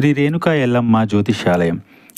శ్రీ రేణుకా ఎల్లమ్మ జ్యోతిష్యాలయం.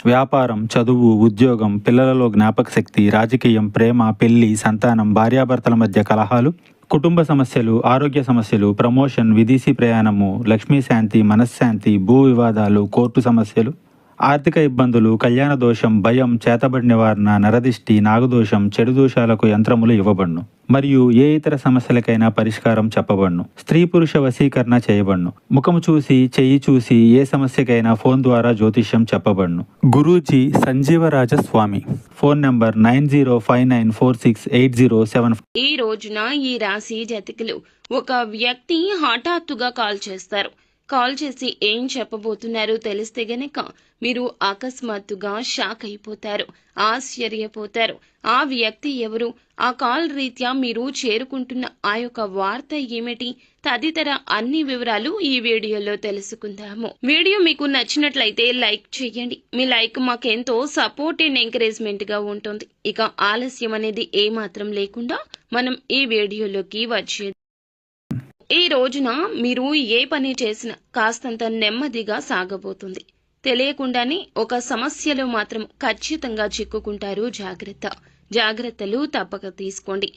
వ్యాపారం, చదువు, ఉద్యోగం, పిల్లలలో జ్ఞాపకశక్తి, రాజకీయం, ప్రేమ, పెళ్లి, సంతానం, భార్యాభర్తల మధ్య కలహాలు, కుటుంబ సమస్యలు, ఆరోగ్య సమస్యలు, ప్రమోషన్, విదేశీ ప్రయాణము, లక్ష్మీ శాంతి, మనశ్శాంతి, భూ వివాదాలు, కోర్టు సమస్యలు, ఆర్థిక ఇబ్బందులు, కళ్యాణ దోషం, భయం, చేతబడి నివారణ, నరదిష్టి, నాగదోషం, చెడు దోషాలకు యంత్రములు ఇవ్వబడును. మరియు ఏ ఇతర సమస్యలకైనా పరిష్కారం చెప్పబడును. స్త్రీ పురుష వశీకరణ చేయబడును. ముఖము చూసి, చెయ్యి చూసి ఏ సమస్యకైనా ఫోన్ ద్వారా జ్యోతిష్యం చెప్పబడును. గురూజీ సంజీవరాజ స్వామి. Phone number 9059468074. ఈ రోజున ఈ రాశి జాతకులు ఒక వ్యక్తి హఠాత్తుగా కాల్ చేస్తారు. కాల్ చేసి ఏం చెప్పబోతున్నారో తెలిస్తే గనక మీరు అకస్మాత్తుగా షాక్ అయిపోతారు, ఆశ్చర్యపోతారు. ఆ వ్యక్తి ఎవరు, ఆ కాల్ రీత్యా మీరు చేరుకుంటున్న ఆ యొక్క వార్త ఏమిటి, తదితర అన్ని వివరాలు ఈ వీడియోలో తెలుసుకుందాము. వీడియో మీకు నచ్చినట్లయితే లైక్ చేయండి. మీ లైక్ మాకెంతో సపోర్ట్ అండ్ ఎంకరేజ్మెంట్ గా ఉంటుంది. ఇక ఆలస్యం అనేది ఏమాత్రం లేకుండా మనం ఈ వీడియోలోకి వచ్చేది. ఈ రోజున మీరు ఏ పని చేసినా కాస్తంత నెమ్మదిగా సాగబోతుంది. తెలియకుండానే ఒక సమస్యలో మాత్రం ఖచ్చితంగా చిక్కుకుంటారు. జాగ్రత్తలు తప్పక తీసుకోండి.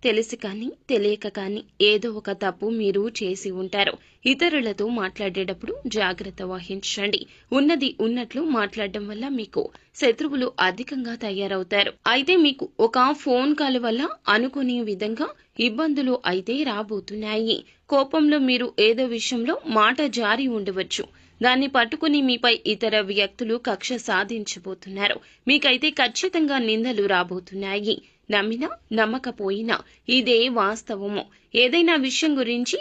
తెలిసి కానీ తెలియక కానీ ఏదో ఒక తప్పు మీరు చేసి ఉంటారు. ఇతరులతో మాట్లాడేటప్పుడు జాగ్రత్త వహించండి. ఉన్నది ఉన్నట్లు మాట్లాడడం వల్ల మీకు శత్రువులు అధికంగా తయారవుతారు. అయితే మీకు ఒక ఫోన్ కాల్ వల్ల అనుకునే విధంగా ఇబ్బందులు అయితే రాబోతున్నాయి. కోపంలో మీరు ఏదో విషయంలో మాట జారి ఉండవచ్చు. దాన్ని పట్టుకుని మీపై ఇతర వ్యక్తులు కక్ష సాధించబోతున్నారు. మీకైతే ఖచ్చితంగా నిందలు రాబోతున్నాయి. నమ్మినా నమ్మకపోయినా ఇదే వాస్తవము. ఏదైనా విషయం గురించి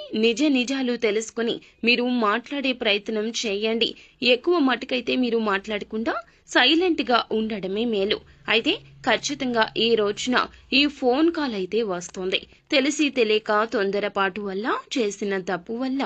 నిజాలు తెలుసుకుని మీరు మాట్లాడే ప్రయత్నం చేయండి. ఎక్కువ మటుకైతే మీరు మాట్లాడకుండా సైలెంట్ గా ఉండడమే మేలు. అయితే ఖచ్చితంగా ఈ రోజున ఈ ఫోన్ కాల్ అయితే వస్తుంది. తెలిసి తెలియక తొందరపాటు వల్ల చేసిన తప్పు వల్ల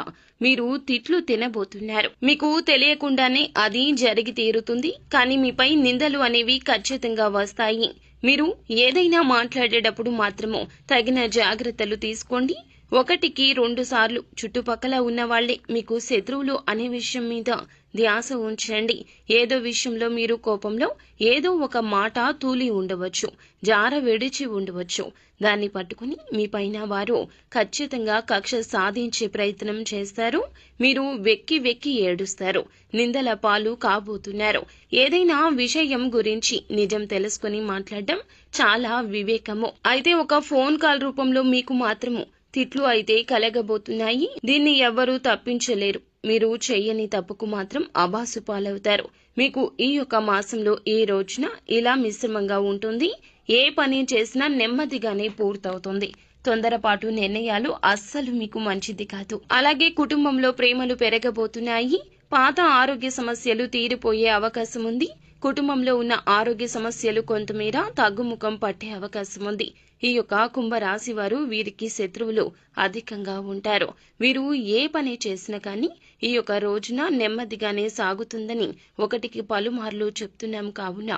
మీరు తిట్లు తినబోతున్నారు. మీకు తెలియకుండానే అది జరిగి తీరుతుంది. కానీ మీపై నిందలు అనేవి ఖచ్చితంగా వస్తాయి. మీరు ఏదైనా మాట్లాడేటప్పుడు మాత్రము తగిన జాగ్రత్తలు తీసుకోండి. 1-2 సార్లు చుట్టుపక్కల ఉన్న వాళ్లే మీకు శత్రువులు అనే విషయం మీద ధ్యాస ఉంచండి. ఏదో విషయంలో మీరు కోపంలో ఏదో ఒక మాట తూలి ఉండవచ్చు, జార విడిచి ఉండవచ్చు. దాన్ని పట్టుకుని మీ పైన వారు ఖచ్చితంగా కక్ష సాధించే ప్రయత్నం చేస్తారు. మీరు వెక్కి ఏడుస్తారు, నిందల పాలు కాబోతున్నారు. ఏదైనా విషయం గురించి నిజం తెలుసుకుని మాట్లాడడం చాలా వివేకము. అయితే ఒక ఫోన్ కాల్ రూపంలో మీకు మాత్రము తిట్లు అయితే కలగబోతున్నాయి. దీన్ని ఎవ్వరూ తప్పించలేరు. మీరు చెయ్యని తప్పుకు మాత్రం అబాసు పాలవుతారు. మీకు ఈ యొక్క మాసంలో ఈ రోజున ఇలా మిశ్రమంగా ఉంటుంది. ఏ పని చేసినా నెమ్మదిగానే పూర్తవుతుంది. తొందరపాటు నిర్ణయాలు అస్సలు మీకు మంచిది కాదు. అలాగే కుటుంబంలో ప్రేమలు పెరగబోతున్నాయి. పాత ఆరోగ్య సమస్యలు తీరిపోయే అవకాశం ఉంది. కుటుంబంలో ఉన్న ఆరోగ్య సమస్యలు కొంతమేర తగ్గుముఖం పట్టే అవకాశం ఉంది. ఈ యొక్క కుంభరాశి వారు వీరికి శత్రువులు అధికంగా ఉంటారు. వీరు ఏ పని చేసినా కానీ ఈ యొక్క రోజున నెమ్మదిగానే సాగుతుందని 1కి పలుమార్లు చెప్తున్నాం. కావున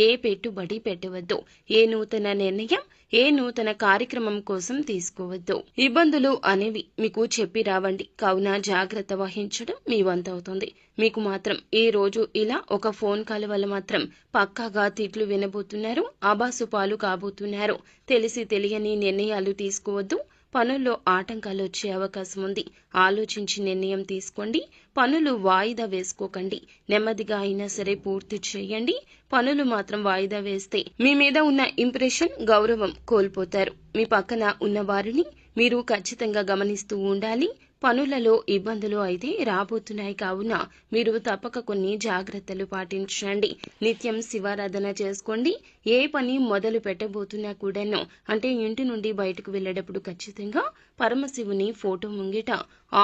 ఏ పెట్టుబడి పెట్టవద్దు. ఏ నూతన నిర్ణయం, ఏ నూతన కార్యక్రమం కోసం తీసుకోవద్దు. ఇబ్బందులు అనేవి మీకు చెప్పి రావండి. కావున జాగ్రత్త వహించడం మీ వంతవుతుంది. మీకు మాత్రం ఈ రోజు ఇలా ఒక ఫోన్ కాల్ వల్ల మాత్రం పక్కాగా తిట్లు వినబోతున్నారు, ఆబాసు పాలు కాబోతున్నారు. తెలిసి తెలియని నిర్ణయాలు తీసుకోవద్దు. పనుల్లో ఆటంకాలు వచ్చే అవకాశం ఉంది. ఆలోచించి నిర్ణయం తీసుకోండి. పనులు వాయిదా వేసుకోకండి. నెమ్మదిగా అయినా సరే పూర్తి చేయండి. పనులు మాత్రం వాయిదా వేస్తే మీ మీద ఉన్న ఇంప్రెషన్, గౌరవం కోల్పోతారు. మీ పక్కన ఉన్న వారిని మీరు ఖచ్చితంగా గమనిస్తూ ఉండాలి. పనులలో ఇబ్బందులు అయితే రాబోతున్నాయి. కావున మీరు తప్పక కొన్ని జాగ్రత్తలు పాటించండి. నిత్యం శివారాధన చేసుకోండి. ఏ పని మొదలు పెట్టబోతున్నా కూడాను, అంటే ఇంటి నుండి బయటకు వెళ్ళేటప్పుడు ఖచ్చితంగా పరమశివుని ఫోటో ముంగిట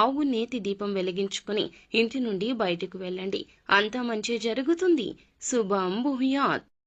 ఆవు నేతి దీపం వెలిగించుకుని ఇంటి నుండి బయటకు వెళ్ళండి. అంతా మంచి జరుగుతుంది. శుభం భూయాత్.